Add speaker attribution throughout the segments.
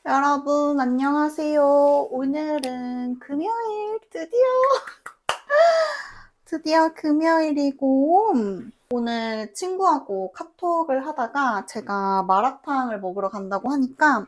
Speaker 1: 여러분, 안녕하세요. 오늘은 금요일, 드디어 금요일이고, 오늘 친구하고 카톡을 하다가 제가 마라탕을 먹으러 간다고 하니까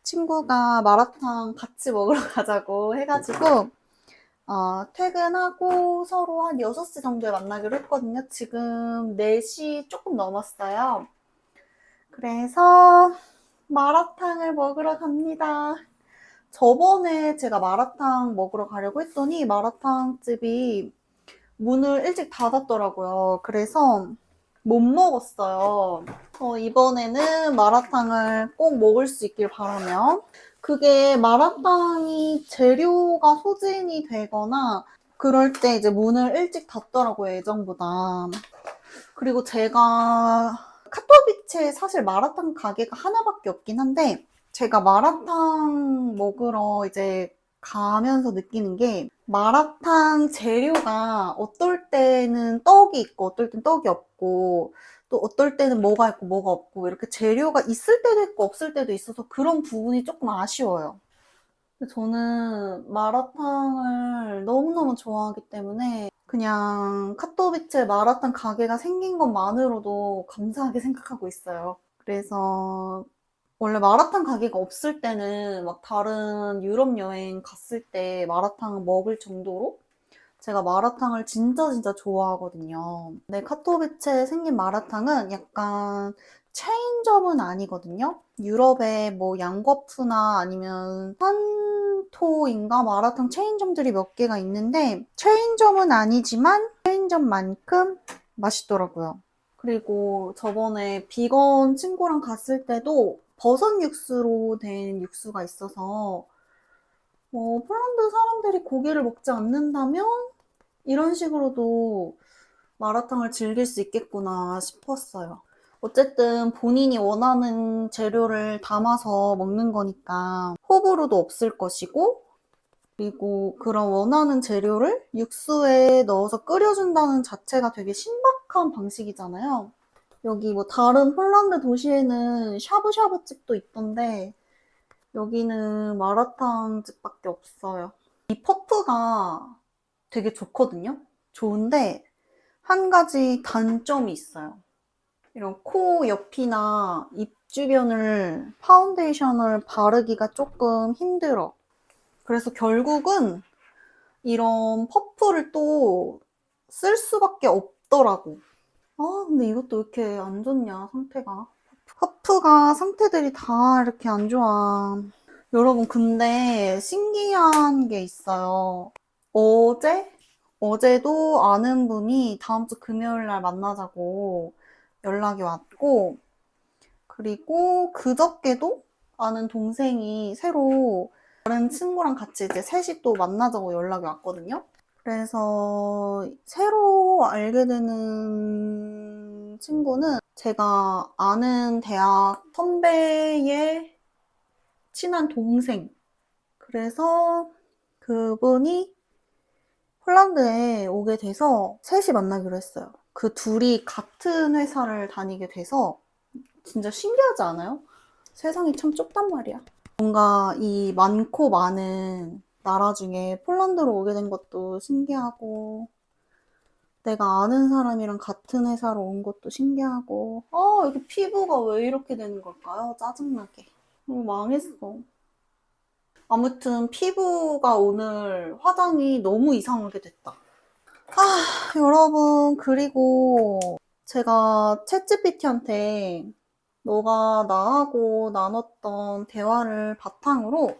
Speaker 1: 친구가 마라탕 같이 먹으러 가자고 해가지고, 퇴근하고 서로 한 6시 정도에 만나기로 했거든요. 지금 4시 조금 넘었어요. 그래서 마라탕을 먹으러 갑니다. 저번에 제가 마라탕 먹으러 가려고 했더니 마라탕 집이 문을 일찍 닫았더라고요. 그래서 못 먹었어요. 이번에는 마라탕을 꼭 먹을 수 있길 바라며, 그게 마라탕이 재료가 소진이 되거나 그럴 때 이제 문을 일찍 닫더라고요, 예정보다. 그리고 제가 카토비체에 사실 마라탕 가게가 하나밖에 없긴 한데, 제가 마라탕 먹으러 이제 가면서 느끼는 게, 마라탕 재료가 어떨 때는 떡이 있고 어떨 땐 떡이 없고, 또 어떨 때는 뭐가 있고 뭐가 없고, 이렇게 재료가 있을 때도 있고 없을 때도 있어서 그런 부분이 조금 아쉬워요. 근데 저는 마라탕을 너무너무 좋아하기 때문에 그냥 카토비체 마라탕 가게가 생긴 것만으로도 감사하게 생각하고 있어요. 그래서 원래 마라탕 가게가 없을 때는 막 다른 유럽 여행 갔을 때 마라탕 먹을 정도로 제가 마라탕을 진짜 좋아하거든요. 근데 카토비체에 생긴 마라탕은 약간 체인점은 아니거든요. 유럽에 뭐 양거프나 아니면 산토인가 마라탕 체인점들이 몇 개가 있는데, 체인점은 아니지만 체인점만큼 맛있더라고요. 그리고 저번에 비건 친구랑 갔을 때도 버섯 육수로 된 육수가 있어서, 폴란드 사람들이 고기를 먹지 않는다면 이런 식으로도 마라탕을 즐길 수 있겠구나 싶었어요. 어쨌든 본인이 원하는 재료를 담아서 먹는 거니까 호불호도 없을 것이고, 그리고 그런 원하는 재료를 육수에 넣어서 끓여준다는 자체가 되게 신박한 방식이잖아요. 여기 뭐 다른 폴란드 도시에는 샤브샤브 집도 있던데 여기는 마라탕 집밖에 없어요. 이 퍼프가 되게 좋거든요. 좋은데 한 가지 단점이 있어요. 이런 코 옆이나 입 주변을 파운데이션을 바르기가 조금 힘들어. 그래서 결국은 이런 퍼프를 또 쓸 수밖에 없더라고. 근데 이것도 왜 이렇게 안 좋냐, 상태가. 퍼프가 상태들이 다 이렇게 안 좋아. 여러분, 근데 신기한 게 있어요. 어제? 어제도 아는 분이 다음 주 금요일 날 만나자고 연락이 왔고, 그리고 그저께도 아는 동생이 새로 다른 친구랑 같이 이제 셋이 또 만나자고 연락이 왔거든요. 그래서 새로 알게 되는 친구는 제가 아는 대학 선배의 친한 동생. 그래서 그분이 폴란드에 오게 돼서 셋이 만나기로 했어요. 그 둘이 같은 회사를 다니게 돼서 진짜 신기하지 않아요? 세상이 참 좁단 말이야. 뭔가 이 많고 많은 나라 중에 폴란드로 오게 된 것도 신기하고, 내가 아는 사람이랑 같은 회사로 온 것도 신기하고, 여기 피부가 왜 이렇게 되는 걸까요? 짜증나게. 망했어. 아무튼 피부가 오늘 화장이 너무 이상하게 됐다. 여러분, 그리고 제가 챗GPT한테 너가 나하고 나눴던 대화를 바탕으로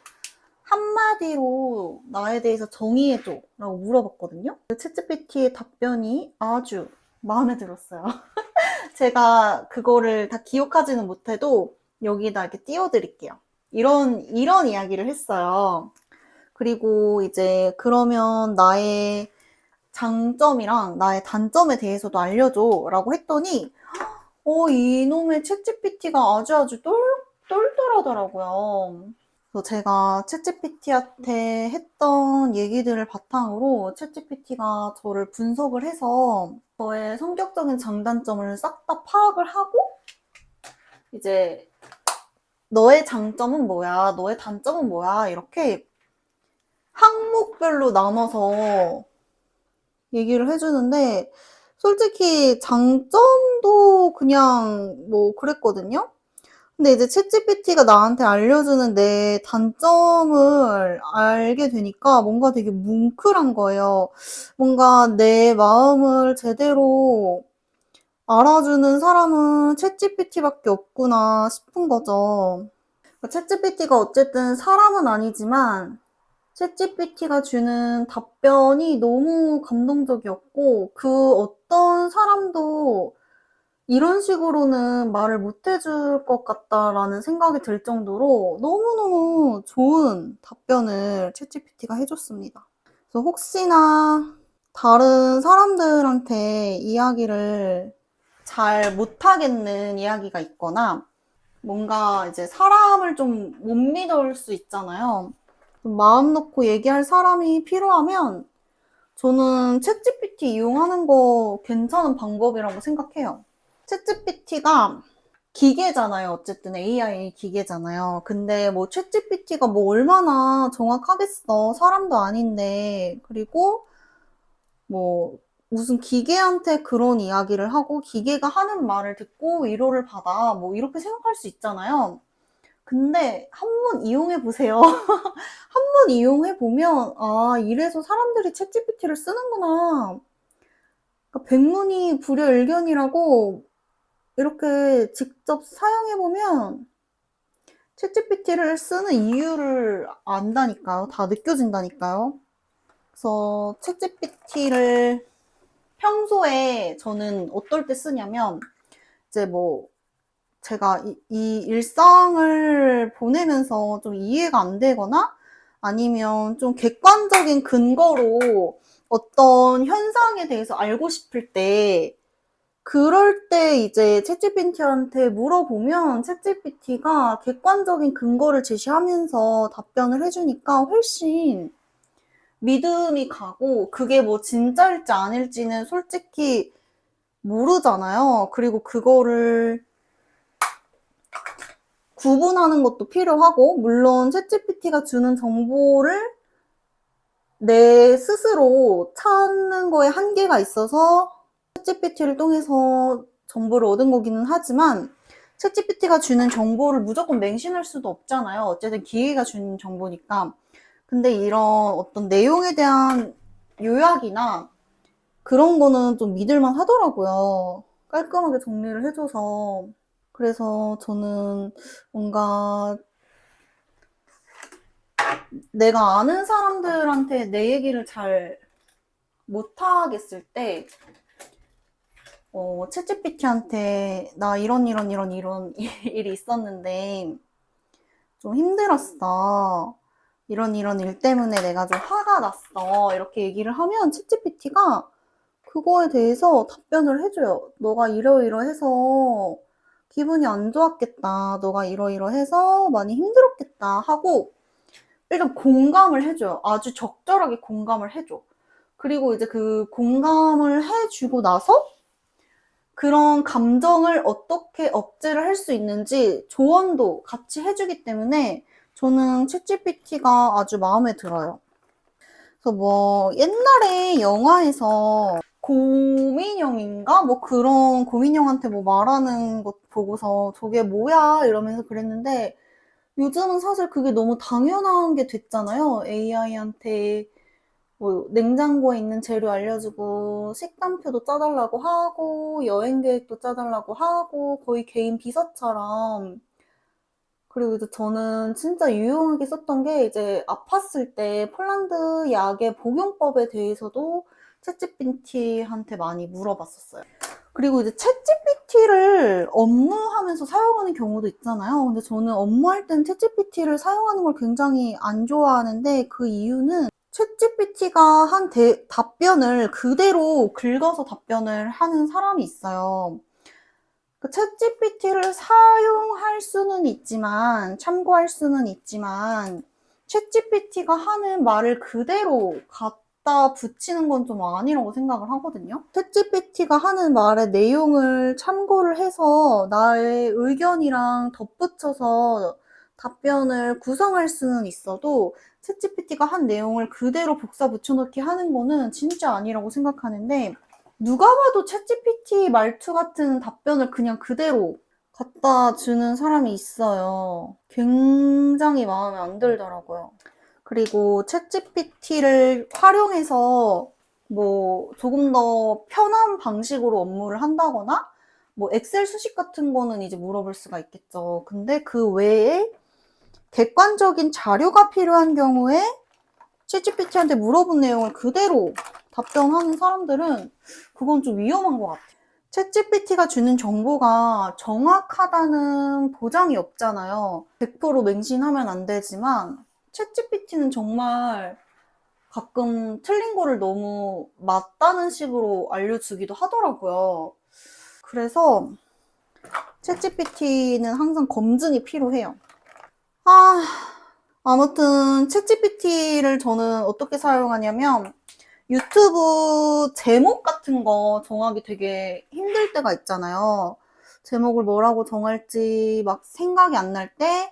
Speaker 1: 한마디로 나에 대해서 정의해줘 라고 물어봤거든요. 그 챗GPT의 답변이 아주 마음에 들었어요. 제가 그거를 다 기억하지는 못해도 여기다 이렇게 띄워드릴게요. 이런 이야기를 했어요. 그리고 이제 그러면 나의 장점이랑 나의 단점에 대해서도 알려줘 라고 했더니 이놈의 챗GPT가 아주 똘똘하더라고요. 그래서 제가 챗GPT한테 했던 얘기들을 바탕으로 챗GPT가 저를 분석을 해서 저의 성격적인 장단점을 싹 다 파악을 하고 이제 너의 장점은 뭐야? 너의 단점은 뭐야? 이렇게 항목별로 나눠서 얘기를 해주는데, 솔직히 장점도 그냥 뭐 그랬거든요? 근데 이제 챗GPT가 나한테 알려주는 내 단점을 알게 되니까 뭔가 되게 뭉클한 거예요. 뭔가 내 마음을 제대로 알아주는 사람은 챗GPT밖에 없구나 싶은 거죠. 챗GPT가 어쨌든 사람은 아니지만 챗GPT가 주는 답변이 너무 감동적이었고, 그 어떤 사람도 이런 식으로는 말을 못 해줄 것 같다라는 생각이 들 정도로 너무너무 좋은 답변을 챗GPT가 해줬습니다. 그래서 혹시나 다른 사람들한테 이야기를 잘 못하겠는 이야기가 있거나 뭔가 이제 사람을 좀 못 믿을 수 있잖아요. 마음 놓고 얘기할 사람이 필요하면 저는 챗GPT 이용하는 거 괜찮은 방법이라고 생각해요. 챗GPT가 기계잖아요. 어쨌든 AI 기계잖아요. 근데 뭐 챗GPT가 뭐 얼마나 정확하겠어. 사람도 아닌데. 그리고 뭐 무슨 기계한테 그런 이야기를 하고 기계가 하는 말을 듣고 위로를 받아. 뭐 이렇게 생각할 수 있잖아요. 근데 한번 이용해 보세요. 한번 이용해 보면 아, 이래서 사람들이 챗GPT를 쓰는구나. 그러니까 백문이 불여일견이라고 이렇게 직접 사용해 보면 챗GPT를 쓰는 이유를 안다니까요. 다 느껴진다니까요. 그래서 챗GPT를 평소에 저는 어떨 때 쓰냐면 이제 뭐 제가 이 일상을 보내면서 좀 이해가 안 되거나 아니면 좀 객관적인 근거로 어떤 현상에 대해서 알고 싶을 때 그럴 때 이제 챗GPT한테 물어보면 챗GPT가 객관적인 근거를 제시하면서 답변을 해주니까 훨씬 믿음이 가고 그게 뭐 진짜일지 아닐지는 솔직히 모르잖아요. 그리고 그거를 구분하는 것도 필요하고 물론 챗GPT가 주는 정보를 내 스스로 찾는 거에 한계가 있어서 챗GPT를 통해서 정보를 얻은 거기는 하지만 챗GPT가 주는 정보를 무조건 맹신할 수도 없잖아요. 어쨌든 기계가 주는 정보니까. 근데 이런 어떤 내용에 대한 요약이나 그런 거는 좀 믿을만 하더라고요. 깔끔하게 정리를 해줘서. 그래서 저는 뭔가 내가 아는 사람들한테 내 얘기를 잘 못하겠을 때 챗GPT한테 나 이런 일이 있었는데 좀 힘들었어. 이런 일 때문에 내가 좀 화가 났어. 이렇게 얘기를 하면 챗GPT가 그거에 대해서 답변을 해줘요. 너가 이러이러해서 기분이 안 좋았겠다. 너가 이러이러해서 많이 힘들었겠다. 하고 일단 공감을 해줘요. 아주 적절하게 공감을 해줘. 그리고 이제 그 공감을 해주고 나서 그런 감정을 어떻게 억제를 할 수 있는지 조언도 같이 해주기 때문에 저는 챗GPT가 아주 마음에 들어요. 그래서 뭐 옛날에 영화에서 고민형인가? 뭐 그런 고민형한테 뭐 말하는 것 보고서 저게 뭐야? 이러면서 그랬는데 요즘은 사실 그게 너무 당연한 게 됐잖아요. AI한테 뭐 냉장고에 있는 재료 알려주고 식단표도 짜달라고 하고 여행 계획도 짜달라고 하고 거의 개인 비서처럼. 그리고 이제 저는 진짜 유용하게 썼던 게 이제 아팠을 때 폴란드 약의 복용법에 대해서도 챗GPT한테 많이 물어봤었어요. 그리고 이제 챗GPT를 업무하면서 사용하는 경우도 있잖아요. 근데 저는 업무할 때는 챗GPT를 사용하는 걸 굉장히 안 좋아하는데 그 이유는 챗GPT가 한 답변을 그대로 긁어서 답변을 하는 사람이 있어요. 그 챗GPT를 사용할 수는 있지만, 참고할 수는 있지만, 챗GPT가 하는 말을 그대로 갖다 갖다 붙이는 건 좀 아니라고 생각을 하거든요. 챗GPT가 하는 말의 내용을 참고를 해서 나의 의견이랑 덧붙여서 답변을 구성할 수는 있어도 챗GPT가 한 내용을 그대로 복사 붙여넣기 하는 거는 진짜 아니라고 생각하는데, 누가 봐도 챗GPT 말투 같은 답변을 그냥 그대로 갖다 주는 사람이 있어요. 굉장히 마음에 안 들더라고요. 그리고 챗GPT를 활용해서 뭐 조금 더 편한 방식으로 업무를 한다거나 뭐 엑셀 수식 같은 거는 이제 물어볼 수가 있겠죠. 근데 그 외에 객관적인 자료가 필요한 경우에 챗GPT한테 물어본 내용을 그대로 답변하는 사람들은 그건 좀 위험한 것 같아요. 챗GPT가 주는 정보가 정확하다는 보장이 없잖아요. 100% 맹신하면 안 되지만 챗GPT는 정말 가끔 틀린 거를 너무 맞다는 식으로 알려주기도 하더라고요. 그래서 챗GPT는 항상 검증이 필요해요. 아무튼 챗GPT를 저는 어떻게 사용하냐면 유튜브 제목 같은 거 정하기 되게 힘들 때가 있잖아요. 제목을 뭐라고 정할지 막 생각이 안 날 때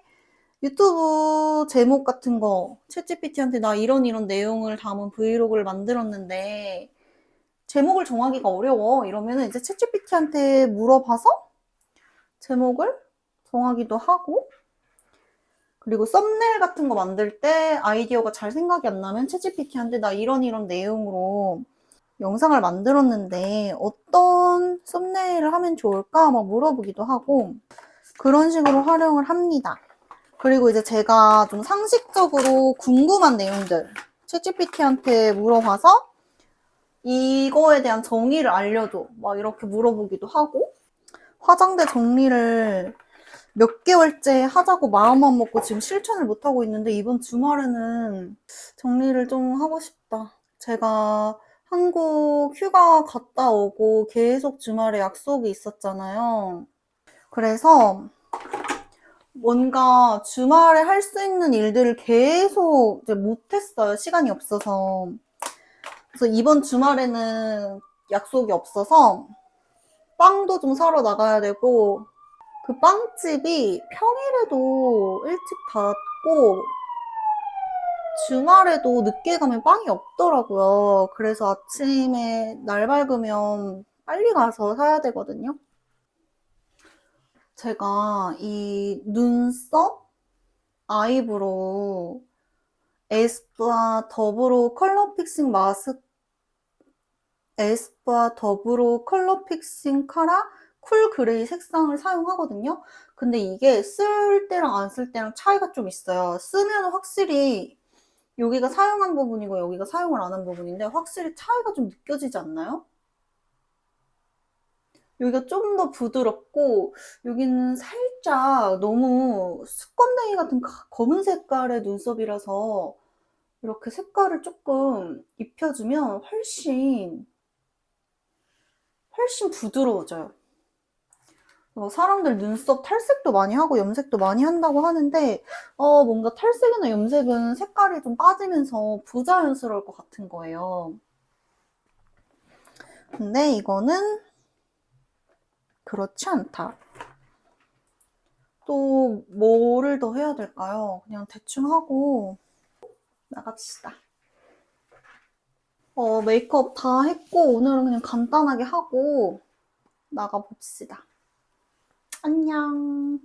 Speaker 1: 유튜브 제목 같은 거 챗GPT한테 나 이런 내용을 담은 브이로그를 만들었는데 제목을 정하기가 어려워 이러면은 이제 챗GPT한테 물어봐서 제목을 정하기도 하고, 그리고 썸네일 같은 거 만들 때 아이디어가 잘 생각이 안 나면 챗GPT한테 나 이런 내용으로 영상을 만들었는데 어떤 썸네일을 하면 좋을까 막 물어보기도 하고 그런 식으로 활용을 합니다. 그리고 이제 제가 좀 상식적으로 궁금한 내용들 챗GPT한테 물어봐서 이거에 대한 정의를 알려줘 막 이렇게 물어보기도 하고, 화장대 정리를 몇 개월째 하자고 마음만 먹고 지금 실천을 못하고 있는데 이번 주말에는 정리를 좀 하고 싶다. 제가 한국 휴가 갔다 오고 계속 주말에 약속이 있었잖아요. 그래서 뭔가 주말에 할 수 있는 일들을 계속 이제 못했어요. 시간이 없어서. 그래서 이번 주말에는 약속이 없어서 빵도 좀 사러 나가야 되고, 그 빵집이 평일에도 일찍 닫고 주말에도 늦게 가면 빵이 없더라고요. 그래서 아침에 날 밝으면 빨리 가서 사야 되거든요. 제가 이 눈썹 아이브로우 에스쁘아 더브로 컬러 픽싱 카라 쿨 그레이 색상을 사용하거든요. 근데 이게 쓸 때랑 안 쓸 때랑 차이가 좀 있어요. 쓰면 확실히 여기가 사용한 부분이고 여기가 사용을 안 한 부분인데 확실히 차이가 좀 느껴지지 않나요? 여기가 좀 더 부드럽고 여기는 살짝 너무 수검댕이 같은 검은 색깔의 눈썹이라서 이렇게 색깔을 조금 입혀주면 훨씬 부드러워져요. 사람들 눈썹 탈색도 많이 하고 염색도 많이 한다고 하는데 뭔가 탈색이나 염색은 색깔이 좀 빠지면서 부자연스러울 것 같은 거예요. 근데 이거는 그렇지 않다. 또 뭐를 더 해야 될까요? 그냥 대충 하고 나갑시다. 메이크업 다 했고 오늘은 그냥 간단하게 하고 나가봅시다. 안녕.